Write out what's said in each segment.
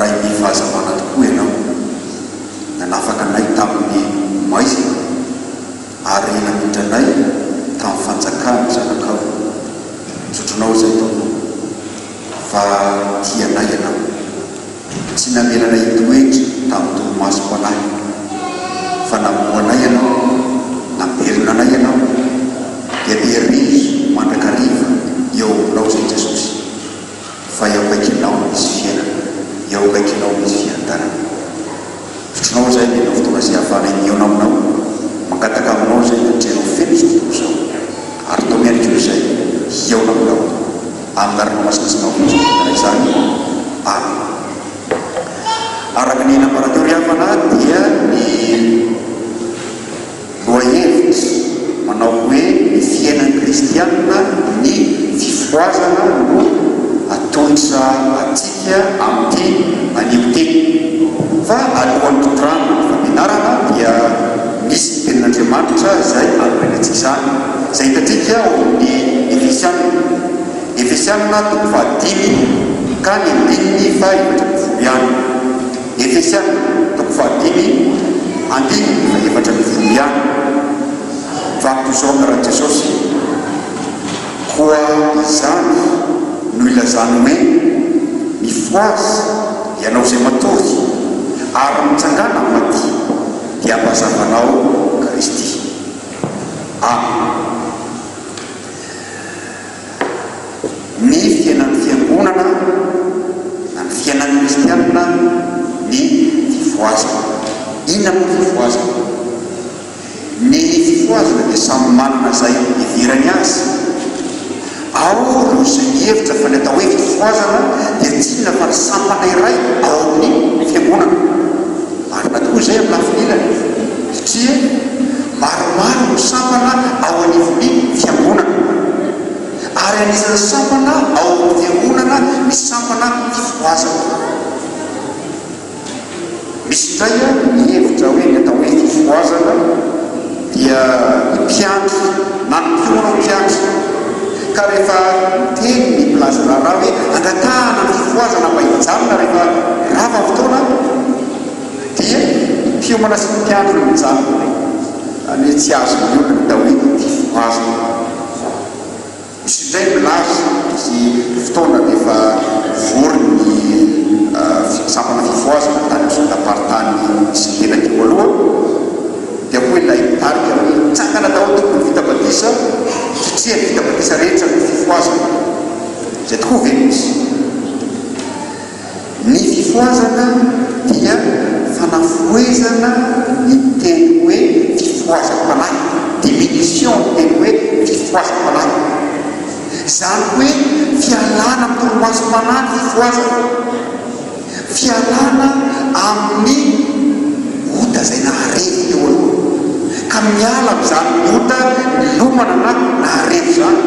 ray mifahazavana tokoa ianao nanafaka anay tamin'ny maizina ary namindranay tamin'ny fanjakana zanakao sotronao zay tompo fa tianay ianao tsy namelanay toetra tamin'ny toromaso anay fa namoanay ianao namerina anay ianao dia behirizo mandrakariva eo aminao zay Jesosy fa eo akaikinao misy fiainana eo akaikinao misy fiandarana sotronao zay ny fotoana zay hafanay miona aminao mangataka aminao zay andrenao feno zao tontolo zao ary tao mianiko zay hiaona aminao amin'narina masinasinao fotsotonay zany amen. Araka ny nambaratory hafana dia ny loahevitra manao hoe ny fiainan'ny kristianina ny fifoazana no atoitra atsika amin'ity anioty fa alohan'ny totrano fampianarana dia misy tenin'Andriamanitra zay aloprenantsika zany zay hitatsika ao amin'ny Efesianina toko fahadimy ka ny andininy fa efatra ambin'ny folo ihany. Efesianina toko fahadimy andininy fa efatra ambin'ny folo ihany. Vakoizao karaha Jesosy koa izany no ilazany hoe mifoazy ianao zay matory ary mitsangana maty dia ampahazavanao Kristy. Ny fiainan'ny fiangonana na ny fiainan'ny kristianina ny fifoazana. Inona moa fifoazana? Ny fifoazana dia samy manana zay ivirany azy. Ao no zay hevitra fa ny atao hoe fifoazana dia tsy inona fa ny sampana iray ao amin'ny fiangonana. Marina tokoa zay amin'ny lafililany satria maromaro no sampana ao anivon'ny fiangonana ary anisany sampana ao amin'ny fiangonana ny sampana fifoazana. Misy indray ny hevitra hoe ny atao hoe fifoazana dia ny mpiandry na ny mpiorana mpiandry ka rehefa miteny ny mpilaza raharaha hoe andratahana ny fifoazana mba hijanona rehefa rava fotoana dia mpiomana sy mpiandry no mijanona any tsy azo ny olona ny tao hoe fifoazana. Misy indray milaza sy fotoana rehefa vory ny sampana fifoazana tany sotaparitany sy tena teo aloha dia koa ilay mitarika hoe tsangana daholo tokony fitabatisa satria ny fitabatisa rehetra ny fifoazana zay tokoa ve misy. Ny fifoazana dia fanafoezana ny teny hoe fifoazam-panahy, diminution ny teny hoe fifoazam-panahy. Zany hoe fialana amin'ny toromasom-panahy ny fifoazana, fialana amin'ny ota zay naharevy teo aloha ka miala amin'izany ota milomana na naharevy zany.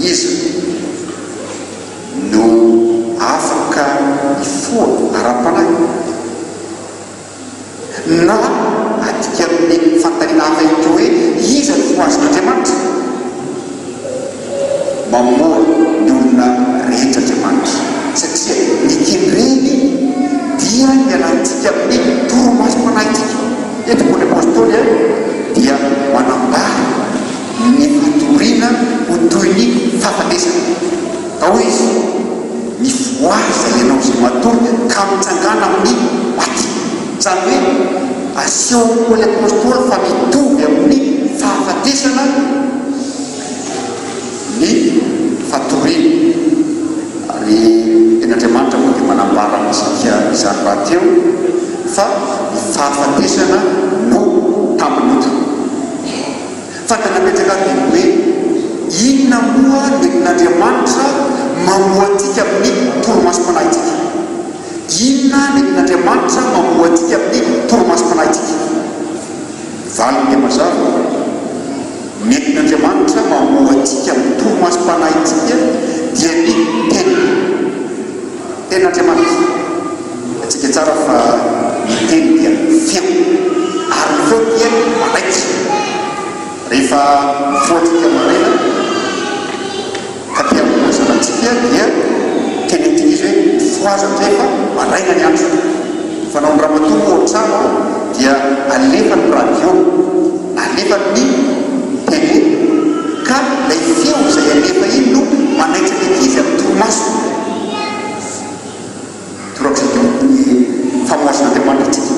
Izy no afaka hifoa ara-panahy na atika amin'ny fantaniana hafa ito hoe iza ny fifoazan'Andriamanitra mamoa ny olona rehetra Andriamanitra satria ny kindreny dia mialantsika amin'ny toromasom-panahytsika. Eto koa ny apôstôly dia manambara ny fatoriana ho toy ny fahafatesana. Tao izy mifoaza ianao zay matory ka mitsangana amin'ny maty. Zany hoe aseho koa ny apôstôly fa mitovy amin'ny fahafatesana ny fatoriana. Ary ten'Andriamanitra moa dia manambara amintsika izany raha teo fa ny fahafatesana no tamin'ota. Fantanapetraka dia hoe inona moa nen'Andriamanitra mamoatsika amin'ny toromasom-panahytsika. Inona nen'Andriamanitra mamoatsika amin'ny toromasom-panahytsika. Valiny mazava nen'Andriamanitra mamoatsika amin'ny toromasom-panahytsika dia ny ten'Andriamanitra. Atsika tsara fa ny teny dia feo ary ny feo dia maraitra. Rehefa mifoatsika maraina ka te hamoazana antsika dia teny antsika izy aza amizay fa maraina ny andro fanao ny ramatoa ohatrano dia alefany radio na alefany ny tele ka lay feo izay alefa iny no manaitsaka ankizy amin'ny toromaso torak'izay ny famoasan'Andriamanitra tsika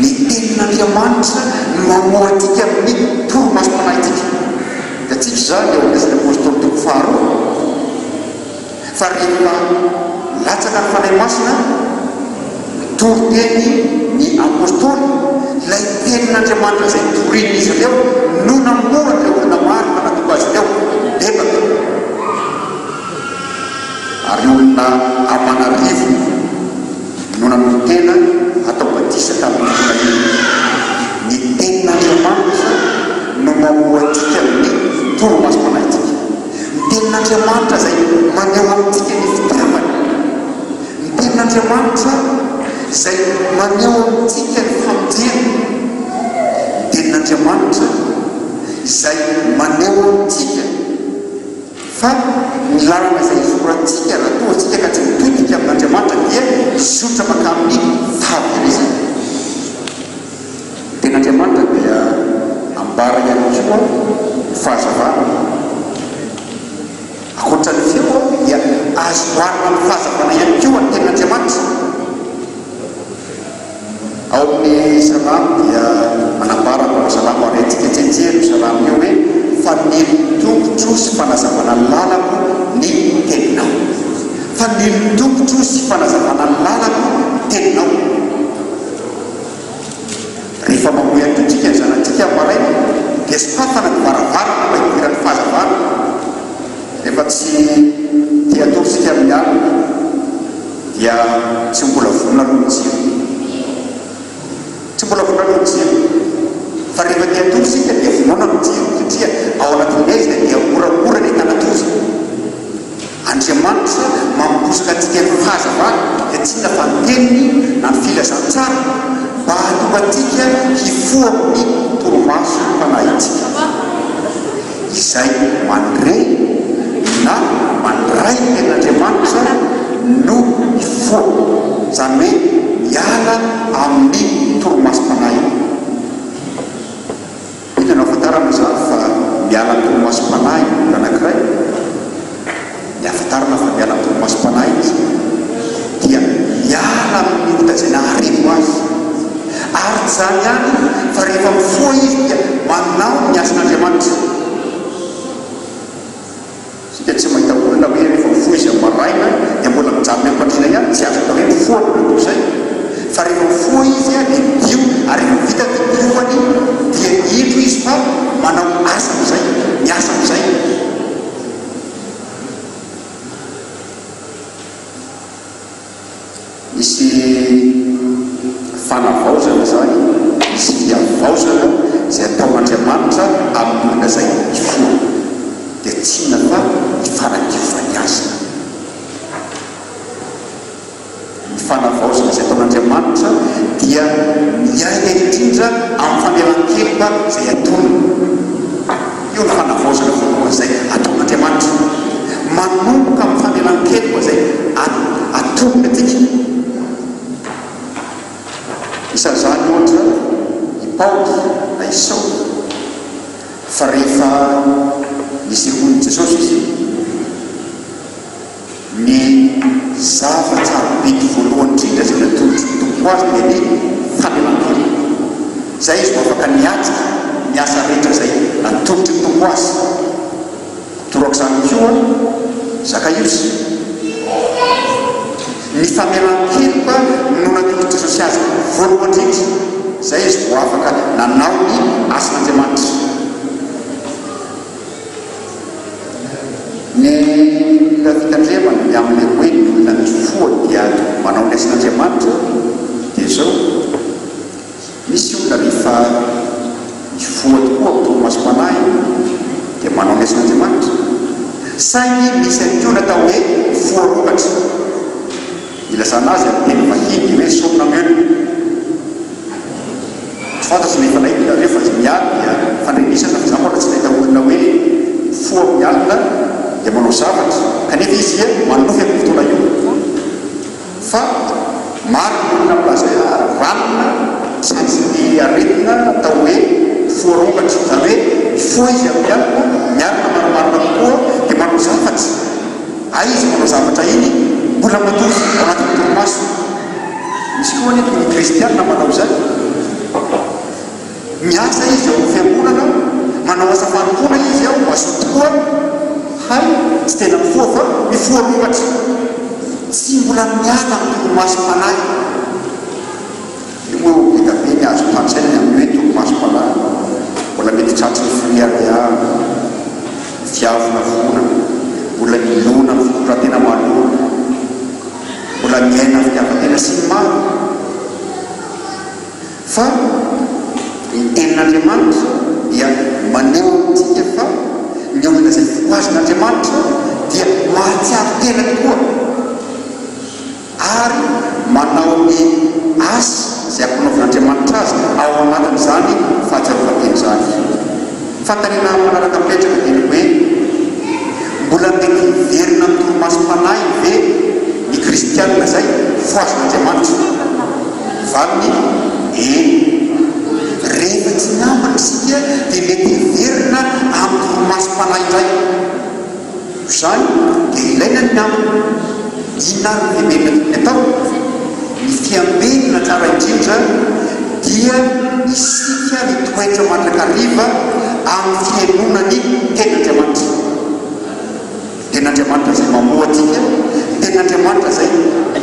ny tenin'Andriamanitra no mamoatika amin'ny toromasom-panahytsika da tsika zany eo amin'izany apôstôly toko faharoa fa rehefa latsaka ny fanahy masina tory teny ny apôstôly lay tenin'Andriamanitra izay toriny izy ireo no namoa ireo olona maro manatoko azy ireo bebaka ary olona amanarivo no nanomtena atao batisa tamin'ny fotoana iny ny tenin'Andriamanitra no mamoatika amin'ny toromasom-panahytsika ny tenin'Andriamanitra zay maneho amintsika ny fitiavany ny tenin'Andriamanitra zay maneho amintsika ny famonjena ny tenin'Andriamanitra zay maneho amintsika fa ny lalana izay izorantsika raha toa tsika ka tsy mitodika amin'Andriamanitra dia zotra maka amin'ny fahavelezana tenin'Andriamanitra dia ambara ihany koa ny fahazavana akoatran'ny feo dia azo oarina amin'ny fahazavana ihany koa ny tenin'Andriamanitra ao amin'ny salamo dia manambara ao salamo arentsika tsenjery salamo io hoe fa nilitongotro sy fanazavana lalako ny teninao fa nilitongotro sy fanazavana lalako ny teninao rehefa mamoy antotsika ny zanatsika maraina dia sopafana ny varavarana mba hidiran'ny fahazavana rehefa tsy tia atolosika amin'ny alina dia tsy mbola vonona aloha ny jiro tsy mbola vonona aloha ny jiro fa rehefa tia atolosika dia vonona ny jiro satria ao anatin'ilay izy dia moramora ny tanatoza Andriamanitra mamposaka antsika ny fahazavana dia tsy na fa ny teniny na ny filazantsara mba hatonga antsika hifoha amin'ny toromaso mpanahitsika izay mandray na mandray tenin'Andriamanitra no hifoha zany hoe miala amin'ny toromasom-panahy iny anao afantarana zany fa miala amin'ny toromasom-panahy olo anankiray ny afantarana fa miala amin'ny toromasom-panahy izy dia miala amin'ny ota izay naharimo azy ary zany ihany fa rehefa mifoha izy dia manao ny asan'Andriamanitra sika tsy mahita olona hoe rehefa mifoha izy amin'ny maraina dia mbola mijamy ampandrina ihany tsy azo atao hoe mifoha noloto izay fa rehefa mifoha izy dia dio ary rehefa vita diovany dia indro izy fa manao asa amin'izay miasa amin'izay misy fanavaozana zany misy fiavaozana izay ataon'Andriamanitra amin'ny olona izay hifoha dia tsy inona fa hifanadiovany azy ny fanavaozana izay ataon'Andriamanitra dia miaina indrindra amin'ny famelan-keloka izay atonony io ny fanavaozana voalohany izay ataon'Andriamanitra manomboka amin'ny famelan-keloka izay atonony atsika isan'izany ohatra i Paoly na i Saoly fa rehefa nisehoan'i Jesosy izy ny zava-tsarobidy voalohany indrindra izay natolotro azy dia ny famelan-keloka izay izy no afaka niatsika miasa rehetra izay natolotry ny tompo azy torak'izany koa Zakaiosy ny famelan-keloka no natolotry Jesosy azy voalohany indrindra izay izy vo afaka nanao ny asan'Andriamanitra ny fitandremana ny amin'ilay hoe ny olona mifoha dia manao ny asan'Andriamanitra dia zao misy olona rehefa mifoha tokoa amin'ny toromasom-panahy dia manao ny asan'Andriamanitra saingy misy ankoa natao hoe mifoha rokatra ilazana azy amin'ny teny vahiny hoe somina melo tsy fantatry nefa nay rehefa mialy dia fandrenisana fa zany ohatra tsy nahita olona hoe mifoha amin'ny alina dia manao zavatra kanefa izy ia manofy amin'ny fotoana io maro olona milaza ranona sanjy aretina atao hoe foarongatra zany hoe foa izy amialina mialina maromarona kokoa dia manao zavatra izy manao zavatra iny mbola matory anatin'ny torimaso. misy koa neto ny kristianina manao zany, miasa izy ao fiangonana manao asa fanompoana izy ao azo tokoa hay tsy tena mifoa fa mifoarongatra tsy mbola miala amin'ny torimasom-panahy. io moa betabe ny azo tantsaina amin'ny hoe torimasom-panahy mbola mety tratry ny firiarea fiavona vonana mbola milona ny fikoratena malona mbola miaina fitiavatena sy ny maro fa ny tenin'Andriamanitra dia maneho antsika fa ny olona izay voazon'Andriamanitra dia mahatsiaro tena tokoa ary manao ny asa izay ampianaovan'Andriamanitra azy ao anatin'izany fahatsiarovatena izany. Fantanina manaraka mipetraka dia hoe mbola mety verina amin'ny torimasom-panahy ve ny kristianina izay voazon'Andriamanitra valiny rehefa tsy namana isika dia mety verina amin'ny torimasom-panahy indray. Izany dia ilaina ny namana inona ny lehibe atao ny fiambenina tsara indrindra dia isika ny toetra mandrakariva amin'ny fianonany ten'Andriamanitra. Ten'Andriamanitra izay mamoa atsika, ten'Andriamanitra izay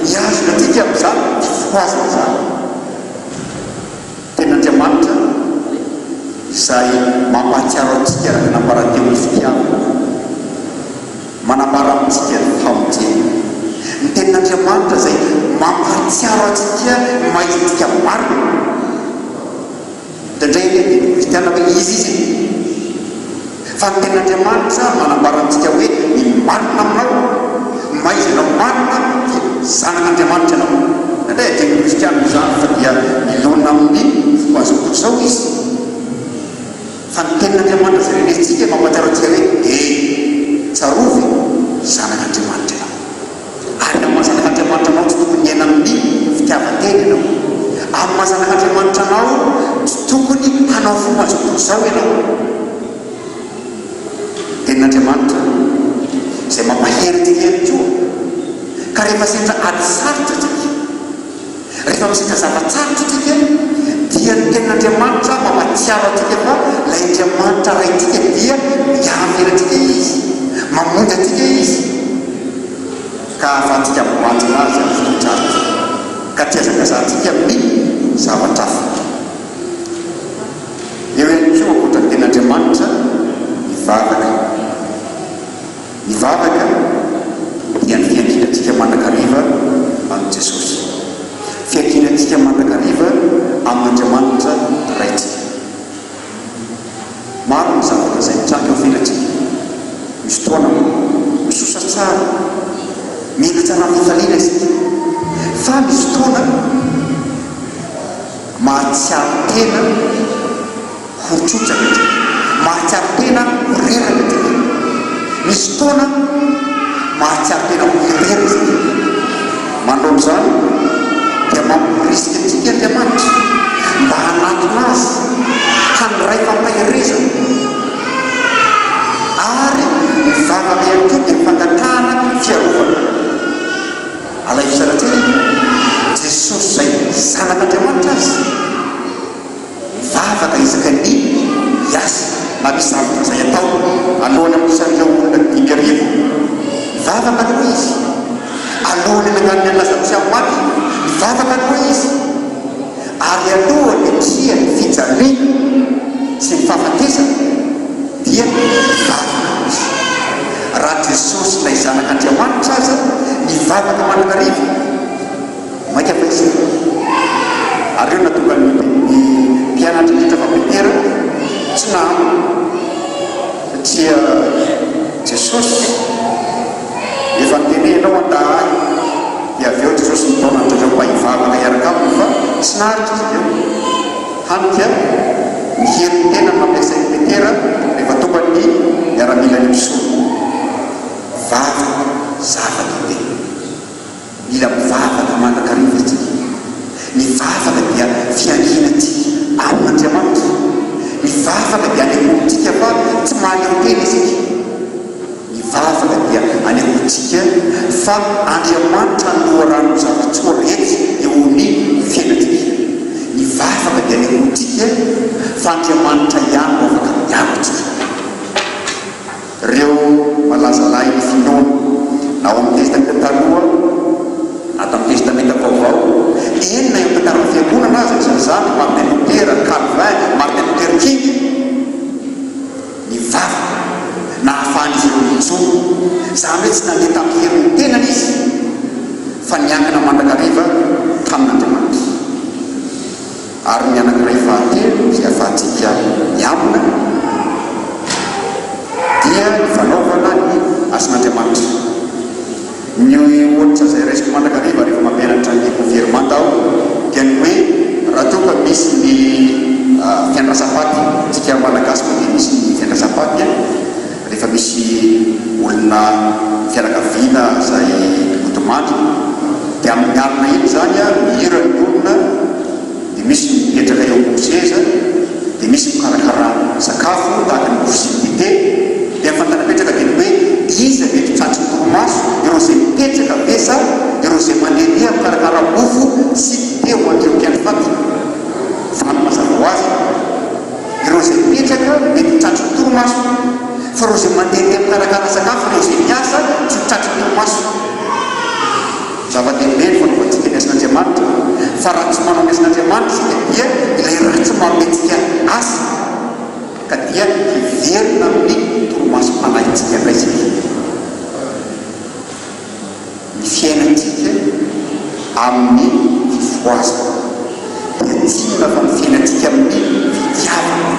miazona atsika amin'izany foazana izany. Ten'Andriamanitra izay mampahatsiaro antsika raha nanambarateo ny fitiavana, manambara amintsika ny famotena. Ny ten'Andriamanitra izay mampahatsiaro antsika mahaizantsika marina. Indray ny kristianina hoe izy fa ny ten'Andriamanitra manambara antsika hoe ny marina aminao, mahaizanao marina dia zanak'Andriamanitra ianao. Indray dia ny kristianina izany fa dia milona amin'ny foazoko izao izy. Fa ny ten'Andriamanitra izay renesintsika mampahatsiaro antsika hoe tsarovy zanak'Andriamanitra ianao. Ary amin'ny mahazanak'Andriamanitra anao tsy tokony hiaina amin'ny fitiavatena ianao. Amin'ny mahazanak'Andriamanitra anao tsy tokony hanao foazoko izao ianao. Ten'Andriamanitra izay mampahery antsika ihany koa ka rehefa sendra ady sarotra tsika, rehefa misendra zavatsarotra tsika dia ny ten'Andriamanitra mampatsiaro antsika fa ilay Andriamanitra raintsika dia miavera antsika izy, mamonjy antsika izy ka ahafahantsika mimanjina azy amin'ny fototsaratra ka tsy azakazantsika amin'ny zavatra hafa. Eo ihany koa ankoatra ny ten'Andriamanitra mivavaka dia ny fiankinantsika mandrakariva amin'ny Jesosy, fiankinantsika mandrakariva amin'Andriamanitra raintsika. Maro ny zavatra izay mitranga eo felantsika, misy fotoana misosa tsara mila tsara fifaliana isika, fa misy fotoana mahatsiaro tena ho trotraka, mahatsiaro tena ho reraka tika. Misy fotoana mahatsiaro tena ho reraka isika. Mandroana izany dia mampirisika antsika Andriamanitra mba hanatona azy ka ny ray fampaherezana ary mivavaka ihany koa dia fangatahana fiarovana. Alay fisaratsiny Jesosy izay zanak'Andriamanitra azy mivavaka izaka ny hiasa na misy zavatra izay atao alohany amin'izan'ireo olona 5,000 mivavaka aloha izy, alohany nanganony Lazarosy amin'ny maty mivavaka aloha izy, ary alohany atria ny fijaliana sy ny fahafatesana dia mivavaka izy. Raha Jesosy ilay zanak'Andriamanitra aza mivavaka mandrakariva maika fa izy. Ary eo natonga ny mpianatra indrindra fa Petera tsy nahamo satria Jesosy efa nitenenao andahay dia avy eo Jesosy nitaona an'ireo mba hivavaka hiaraka aminy fa tsy naharitra izy eo. Hany dia mihery ny tena mampiasain'ny Petera rehefa tonga ny miaramila ny misolo vavaka zava-dehibe, mila mivavaka mandrakariva itsika. mivavaka dia fianginantsika amin'Andriamanitra. Mivavaka dia anehoantsika fa tsy mahaleo-tena isika. Mivavaka dia anehoantsika fa Andriamanitra noarano zava-tsoa rehetra eo amin'ny fiainantsika. Mivavaka dia anehoantsika fa Andriamanitra ihany no afaka miarotsika. Ireo malazalahy ny finoana na ao amin'ny testamenta taloha na tamin'ny testamenta vaovao, enina eo tantarana fiangonana azy isan'izany Martin Luther, Calvin, Martin Luther King. Mivavaka na ahafahan'izy ireo mitsoa, izany hoe tsy nandeha tamin'ny herin'ny tenany izy fa niankina mandrakariva tamin'Andriamanitra. Ary ny anankiray fahatelo izay ahafahantsika miamina dia ny fanaovana ny asan'Andriamanitra. Ny ohatra izay raisiko mandrakariva rehefa mampianatra ny gouvernement aho dia ny hoe raha toa ka misy ny fiandrasapaty, tsika malagasy moa dia misy ny fiandrasapaty rehefa misy olona fianakaviana izay otomandry dia amin'ny alina iny zany mihira ny olona, dia misy mipetraka eo amboseza, dia misy mikarakara sakafo tahaka ny bosy dite. Dia fantanapetraka dia ny hoe iza mety tratry ny torimaso, ireo izay mipetraka vesa, ireo izay mandehandeha mikarakara mofo sy dite ho an'ireo mpiandry faty. Fany mazava ho azy, ireo izay mipetraka mety tratry ny torimaso, fa ireo izay mandehandeha mikarakara sakafo, ireo izay miasa tsy tratry ny torimaso. Zava-dehibe ny fanaovantsika ny asan'Andriamanitra, fa raha tsy manao ny asan'Andriamanitra dia ilay raha tsy mametrika asa ka dia hiverina amin'ny torimaso mpanahitsika raisika. Ny fiainantsika amin'ny fifoazana dia tsinona fa ny fiainantsika amin'ny fitiavana.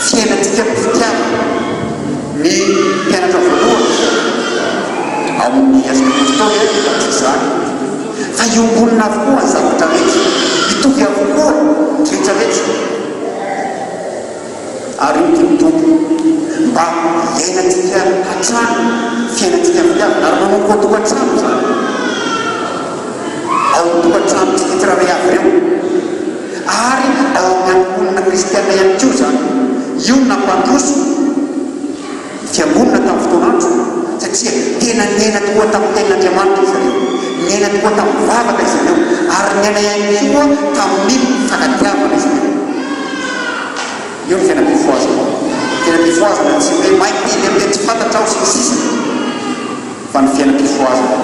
Fiainantsika amin'ny fitiavana ny mpianatra voalohany ao amin'ny asana apôstôly izany fa iombonina avokoa ny zavatra rehetra, mitovy avokoa rehetrarehetra. Ary io tombo mba iainantsika hatrany fiainantsika fitiavana ary manomboka tokantrano zany. Ao tokantrano tsika tsirairay avy ireo ary ao amin'ny angonina kristiana ihany koa zany. Io nampandroso fiangonina tamin'ny fotoanandro satria tena niaina tokoa tamin'ny tenin'Andriamanitra izy ireo, niaina tokoa tamin'ny vavaka izy ireo, ary niaina ihany koa tamin'ny fankatiavana izy ireo. Io ny fiainam-pifoazana. Fiainam-pifoazana tsy hoe maiteny amin'ilay tsy fantatra aho sy ny sisa, fa ny fiainam-pifoazana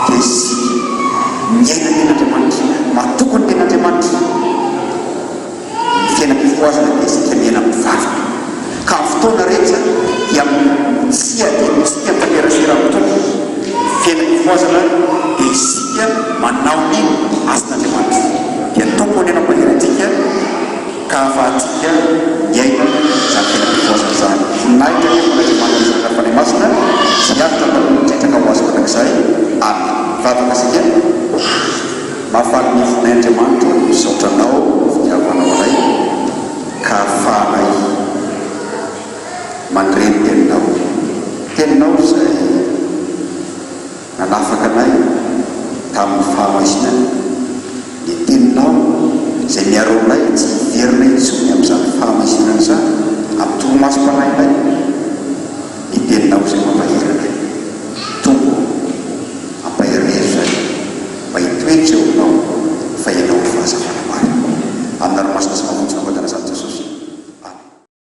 dia isika miaina ny ten'Andriamanitra, matoko ny ten'Andriamanitra. Ny fiainam-pifoazana dia isika miaina mivavaka ka amin'ny fotoana rehetra dia tsia dia mitsika tanterasera amin'ny tompo. Fiainam-pifoazana dia isika manao ny asan'Andriamanitra, dia tompo ny anam-paherantsika ka ahafahantsika miaina izany fiainam-pifoazana izany. Voninahitra rehefa n'Andriamanitra izany fanay masina sy avitra mba ho azo manakizay. Amina. Mivavaka isika mahafaly ny voninahitry'Andriamanitra misaotranao fitiavanao anay ka ahafahanay mandreny teninao izay nanafaka anay tamin'ny fahamasinana, ny teninao izay miaronay tsy hiverina intsony amin'izany fahamasinana izany amin'ny torimaso mpanahinay. Ny teninao izay mampaheranay tombo ampaherery zay mba hitoetra eo anao fa ianao ny fahazavana marina amin'ny ranomasina.